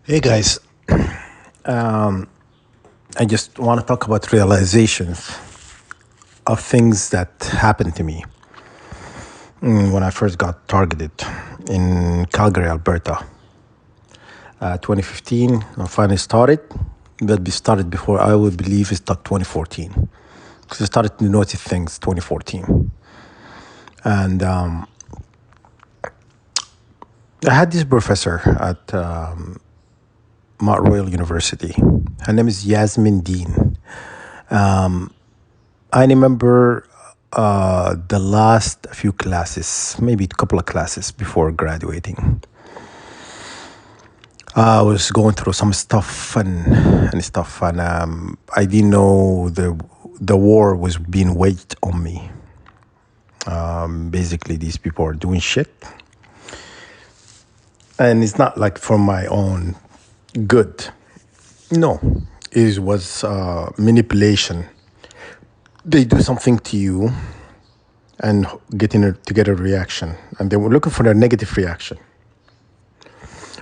Hey guys, I just want to talk about realizations of things that happened to me when I first got targeted in Calgary, Alberta. 2015, I finally started, but we started before I would believe it's like 2014. Because I started to notice things 2014. And I had this professor at Mount Royal University. Her name is Yasmin Dean. I remember the last few classes, maybe a couple of classes before graduating. I was going through some stuff and stuff, and I didn't know the war was being waged on me. Basically, these people are doing shit, and it's not like for my own good. No, it was manipulation. They do something to you and to get a reaction, and they were looking for a negative reaction.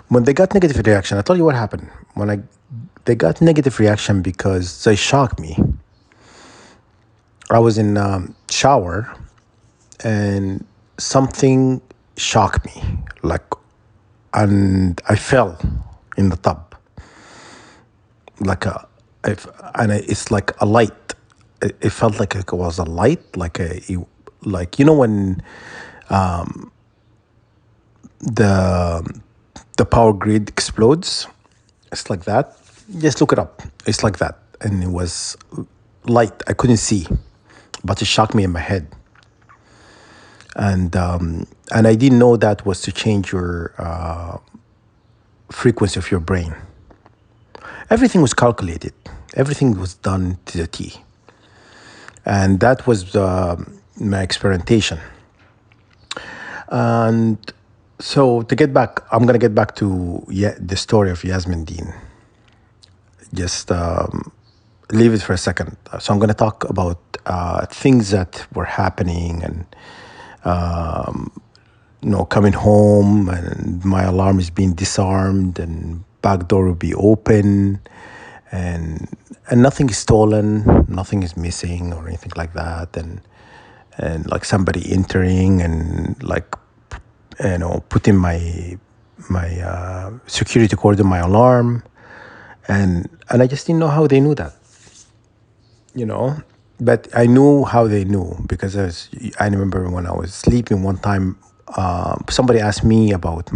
When they got negative reaction, I tell you what happened. They got negative reaction because they shocked me. I was in shower, and something shocked me, and I fell in the tub, like a, it's like a light. It felt like it was a light, like when the the power grid explodes. It's like that. Just look it up. It's like that, and it was light. I couldn't see, but it shocked me in my head, and I didn't know that was to change your frequency of your brain. Everything was calculated. Everything was done to the T, and that was my experimentation. And so to get back, I'm gonna get back to the story of Yasmin Dean. Just leave it for a second. So I'm gonna talk about things that were happening, and coming home, and my alarm is being disarmed, and back door will be open, and nothing is stolen, nothing is missing or anything like that, and like somebody entering and like putting my security code in my alarm, and I just didn't know how they knew that, but I knew how they knew because I remember when I was sleeping one time. Somebody asked me about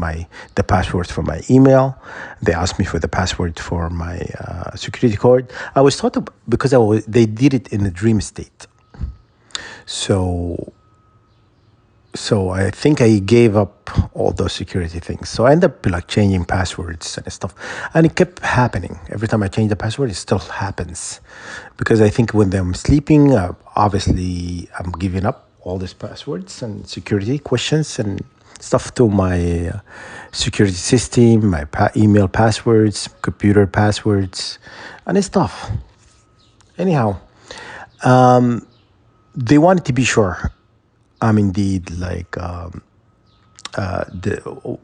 the password for my email. They asked me for the password for my security code. I was thought because they did it in a dream state. So I think I gave up all those security things. So I ended up like changing passwords and stuff. And it kept happening. Every time I change the password, it still happens. Because I think when I'm sleeping, obviously I'm giving up all these passwords and security questions and stuff to my security system, my email passwords, computer passwords, and stuff. Anyhow, they wanted to be sure I'm indeed the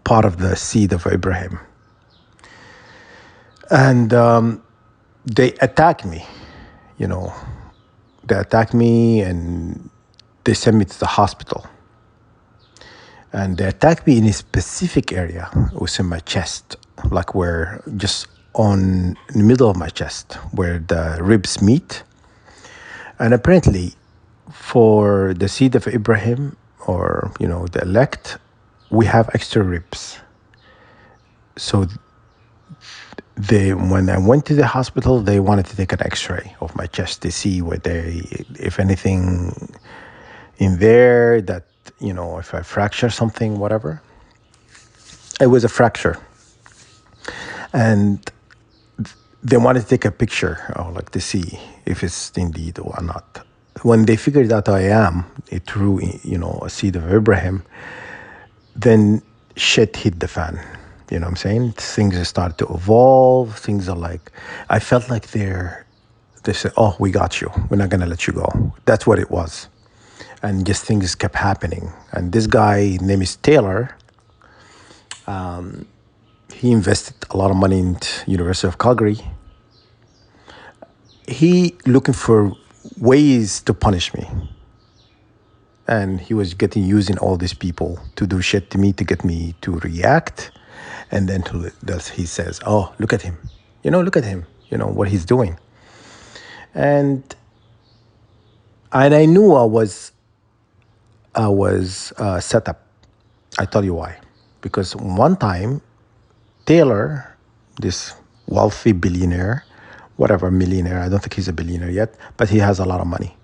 part of the seed of Abraham. And they attacked me, you know. They attacked me and they sent me to the hospital. And they attacked me in a specific area. It was in my chest, like where just on the middle of my chest, where the ribs meet. And apparently, for the seed of Abraham, or the elect, we have extra ribs. So when I went to the hospital, they wanted to take an X-ray of my chest to see if anything in there that if I fracture something, whatever. It was a fracture, and they wanted to take a picture, or like to see if it's indeed or not. When they figured out I am through a seed of Abraham, then shit hit the fan. You know what I'm saying? Things start to evolve. Things are like, I felt like they said, oh, we got you. We're not going to let you go. That's what it was. And just things kept happening. And this guy, his name is Taylor. He invested a lot of money in University of Calgary. He looking for ways to punish me, and he was getting using all these people to do shit to me to get me to react. And then he says, "Oh, look at him, look at him, what he's doing." And I knew I was set up. I tell you why. Because one time, Taylor, this wealthy billionaire, whatever millionaire, I don't think he's a billionaire yet, but he has a lot of money.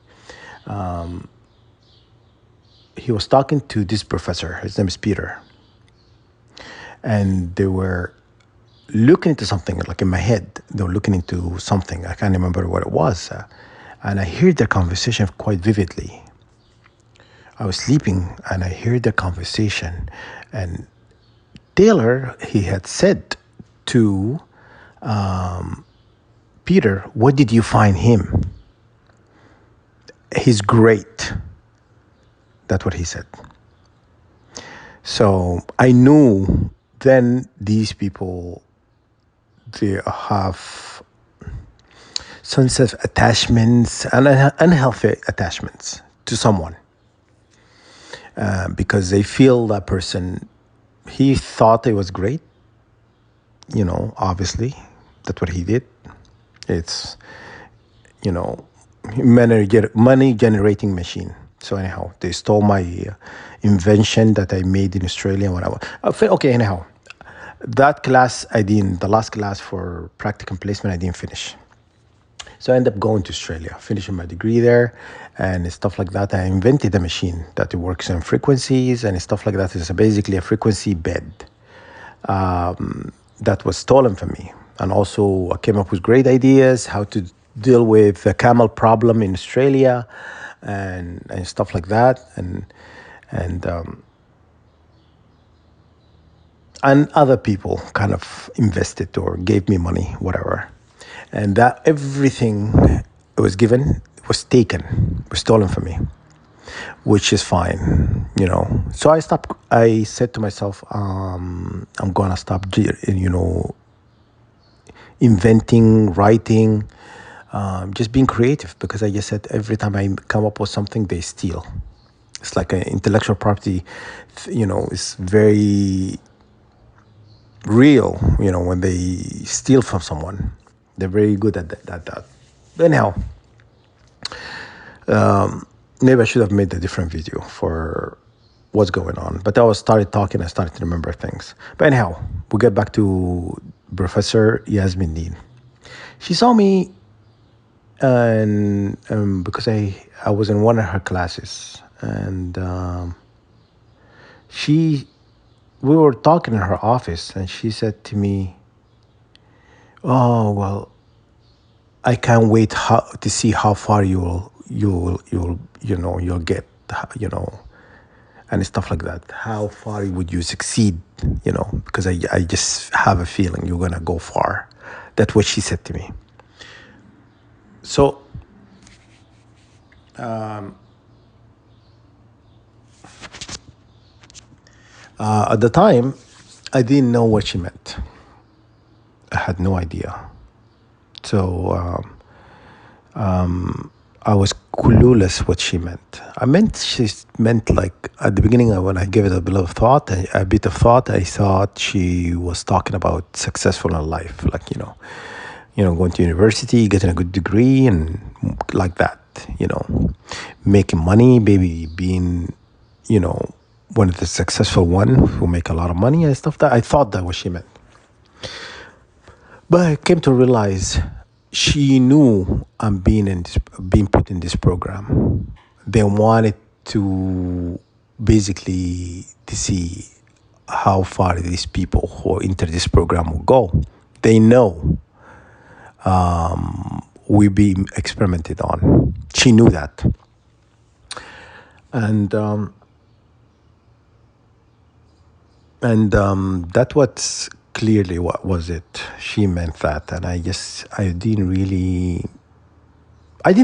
He was talking to this professor. His name is Peter. And they were looking into something, like in my head. They were looking into something. I can't remember what it was. And I heard their conversation quite vividly. I was sleeping and I heard their conversation. And Taylor, he had said to Peter, "What did you find him? He's great." That's what he said. So I knew then these people, they have some sort of attachments and unhealthy attachments to someone because they feel that person, he thought it was great, obviously. That's what he did. It's, money generating machine. So anyhow, they stole my invention that I made in Australia when I was... Okay, anyhow. That class, the last class for practicum placement, I didn't finish. So I ended up going to Australia, finishing my degree there and stuff like that. I invented a machine that works on frequencies and stuff like that. It's basically a frequency bed that was stolen from me. And also I came up with great ideas, how to deal with the camel problem in Australia and stuff like that. And other people kind of invested or gave me money, whatever. And that everything was taken, was stolen from me, which is fine, So I said to myself, I'm going to stop, inventing, writing, just being creative, because I just said every time I come up with something, they steal. It's like an intellectual property, it's very real, when they steal from someone. They're very good at that. But anyhow, maybe I should have made a different video for what's going on. But I started talking, I started to remember things. But anyhow, we'll get back to Professor Yasmin Dean. She saw me, and because I was in one of her classes, and we were talking in her office, and she said to me, "Oh, well, I can't wait to see how far you'll get, and stuff like that. How far would you succeed, because I just have a feeling you're gonna go far." That's what she said to me. So at the time, I didn't know what she meant. I had no idea. So I was clueless what she meant. She meant like at the beginning when I gave it a bit of thought, I thought she was talking about successful in life, like going to university, getting a good degree, and like that, making money, maybe being, one of the successful one who make a lot of money and stuff. That I thought that was she meant. But I came to realize she knew I'm being put in this program. They wanted to basically to see how far these people who enter this program will go. They know we be experimented on. She knew that, and that what's clearly what was it. She meant that, and I didn't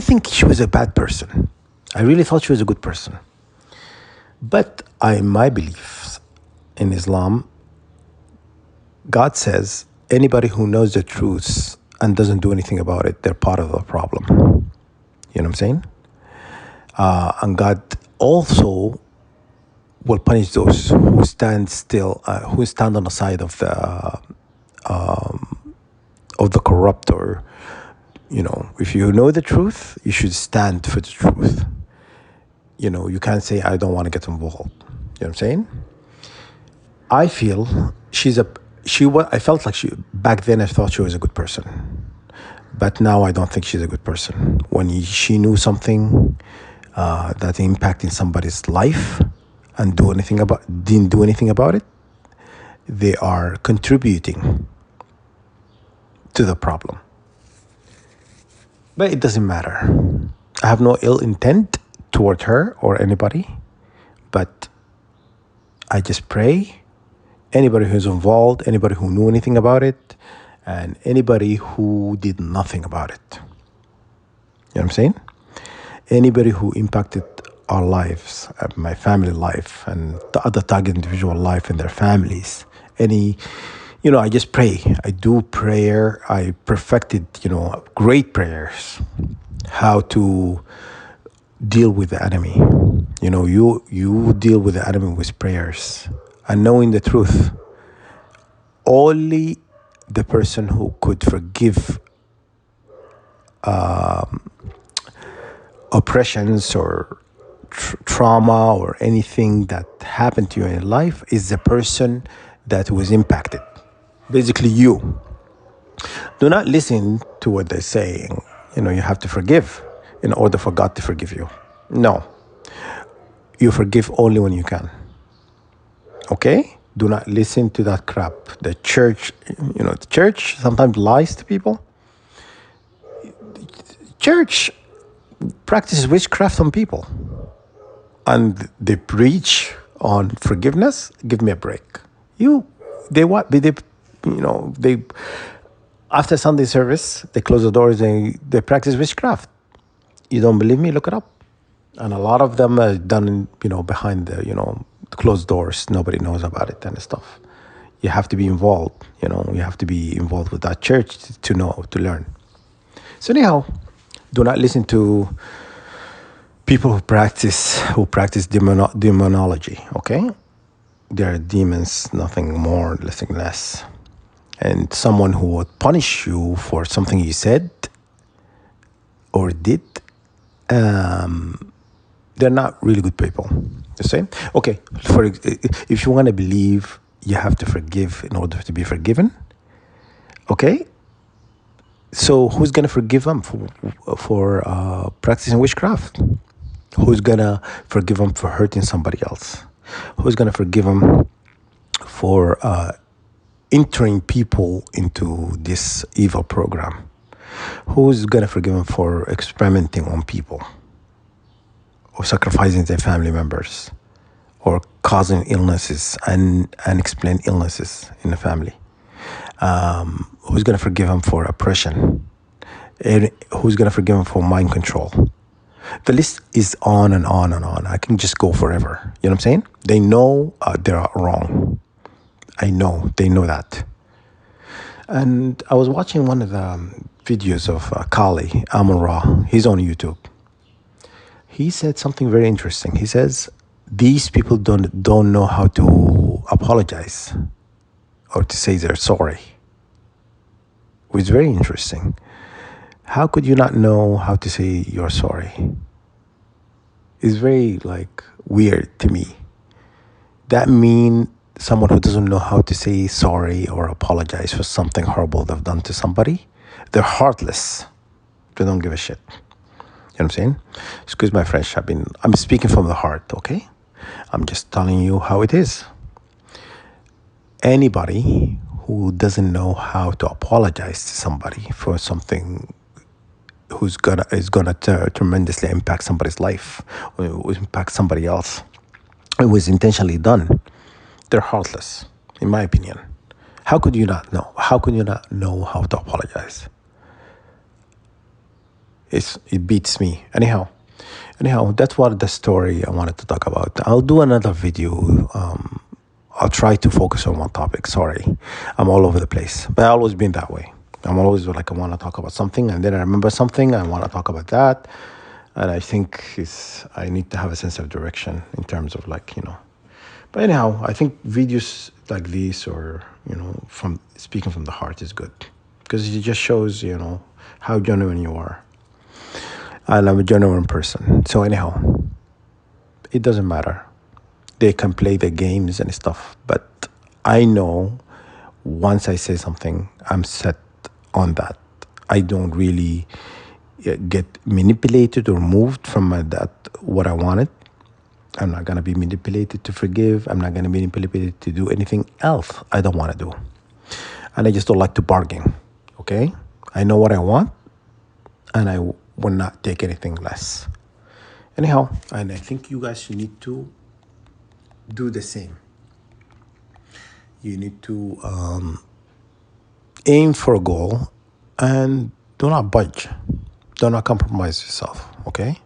think she was a bad person. I really thought she was a good person. But my beliefs in Islam, God says anybody who knows the truth and doesn't do anything about it, they're part of the problem. You know what I'm saying? And God also will punish those who stand still, who stand on the side of the corrupt. Or, if you know the truth, you should stand for the truth. You can't say, I don't want to get involved. You know what I'm saying? I feel I felt like back then I thought she was a good person. But now I don't think she's a good person. When she knew something that impacted somebody's life and didn't do anything about it, they are contributing to the problem. But it doesn't matter. I have no ill intent toward her or anybody, but I just pray anybody who's involved, anybody who knew anything about it, and anybody who did nothing about it. You know what I'm saying? Anybody who impacted our lives, my family life, and the other target individual life and their families. I just pray. I do prayer. I perfected, great prayers. How to deal with the enemy. You deal with the enemy with prayers and knowing the truth. Only the person who could forgive oppressions or trauma or anything that happened to you in life is the person that was impacted. Basically, you. Do not listen to what they're saying. You have to forgive in order for God to forgive you. No. You forgive only when you can. Okay? Do not listen to that crap. The church sometimes lies to people. Church practices witchcraft on people. And they preach on forgiveness. Give me a break. They after Sunday service, they close the doors and they practice witchcraft. You don't believe me? Look it up. And a lot of them are done, behind the, closed doors. Nobody knows about it and stuff. You have to be involved. You have to be involved with that church to know, to learn. So anyhow, do not listen to people who practice demonology. Okay, they are demons, nothing more, nothing less. And someone who would punish you for something you said or did, they're not really good people. The same. Okay, if you want to believe, you have to forgive in order to be forgiven. Okay. So who's gonna forgive them for practicing witchcraft? Who's gonna forgive them for hurting somebody else? Who's gonna forgive them for entering people into this evil program? Who's gonna forgive them for experimenting on people, or sacrificing their family members, or causing illnesses and unexplained illnesses in the family? Who's going to forgive them for oppression? Who's going to forgive them for mind control? The list is on and on and on. I can just go forever. You know what I'm saying? They know they're wrong. I know. They know that. And I was watching one of the videos of Kali Amon-Ra. He's on YouTube. He said something very interesting. He says, these people don't know how to apologize or to say they're sorry. Which is very interesting. How could you not know how to say you're sorry? It's very weird to me. That means someone who doesn't know how to say sorry or apologize for something horrible they've done to somebody, they're heartless. They don't give a shit. You know what I'm saying? Excuse my French. I'm speaking from the heart, okay? I'm just telling you how it is. Anybody who doesn't know how to apologize to somebody for something is gonna tremendously impact somebody's life, or impact somebody else, it was intentionally done, they're heartless, in my opinion. How could you not know? How could you not know how to apologize? It beats me. Anyhow, that's what the story I wanted to talk about. I'll do another video I'll try to focus on one topic. Sorry, I'm all over the place, but I've always been that way. I'm always like, I want to talk about something, and then I remember something, I want to talk about that, and I think I need to have a sense of direction in terms of like, But anyhow, I think videos like this, or from speaking from the heart, is good because it just shows how genuine you are, and I'm a genuine person. So anyhow, it doesn't matter. They can play the games and stuff, but I know once I say something, I'm set on that. I don't really get manipulated or moved from that what I wanted. I'm not gonna be manipulated to forgive. I'm not gonna be manipulated to do anything else I don't want to do, and I just don't like to bargain. Okay, I know what I want, and I will not take anything less. Anyhow, and I think you guys need to do the same. You need to aim for a goal and do not budge. Do not compromise yourself, okay?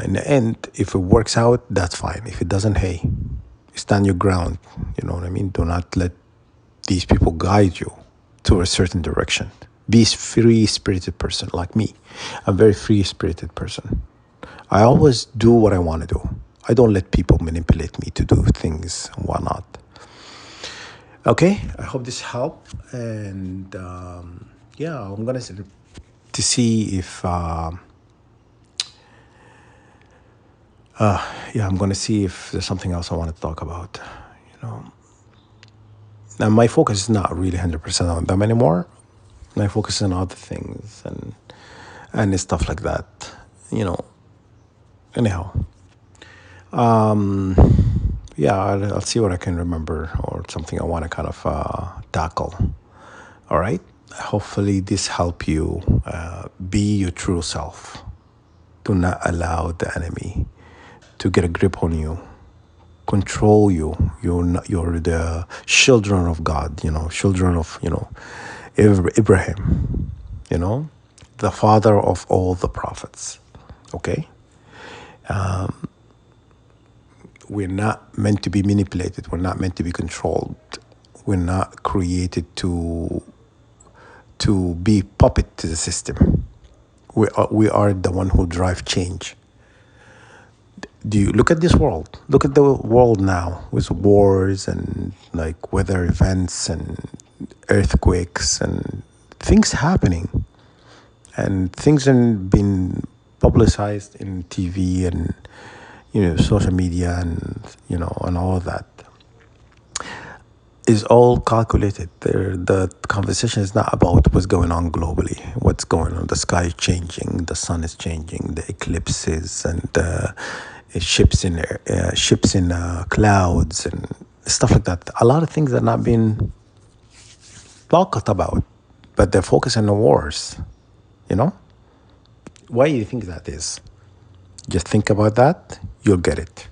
In the end, if it works out, that's fine. If it doesn't, hey, stand your ground. You know what I mean? Do not let these people guide you to a certain direction. Be a free-spirited person like me. I'm a very free-spirited person. I always do what I want to do. I don't let people manipulate me to do things and whatnot. Okay, I hope this helped. And yeah, I'm going to see if... I'm going to see if there's something else I want to talk about. Now, my focus is not really 100% on them anymore. My focus is on other things and stuff like that. Anyhow. Yeah, I'll see what I can remember or something I want to kind of tackle. All right. Hopefully this help you be your true self. Do not allow the enemy to get a grip on you, control you. You're the children of God, children of, Abraham, the father of all the prophets. Okay. We're not meant to be manipulated. We're not meant to be controlled. We're not created to be puppet to the system. We are the one who drive change. Do you look at this world? Look at the world now with wars and like weather events and earthquakes and things happening, and things have been publicized in TV and social media and and all of that is all calculated. The conversation is not about what's going on globally, what's going on. The sky is changing, the sun is changing, the eclipses and ships in clouds and stuff like that. A lot of things are not being talked about, but they're focused on the wars. Why do you think that is? Just think about that, you'll get it.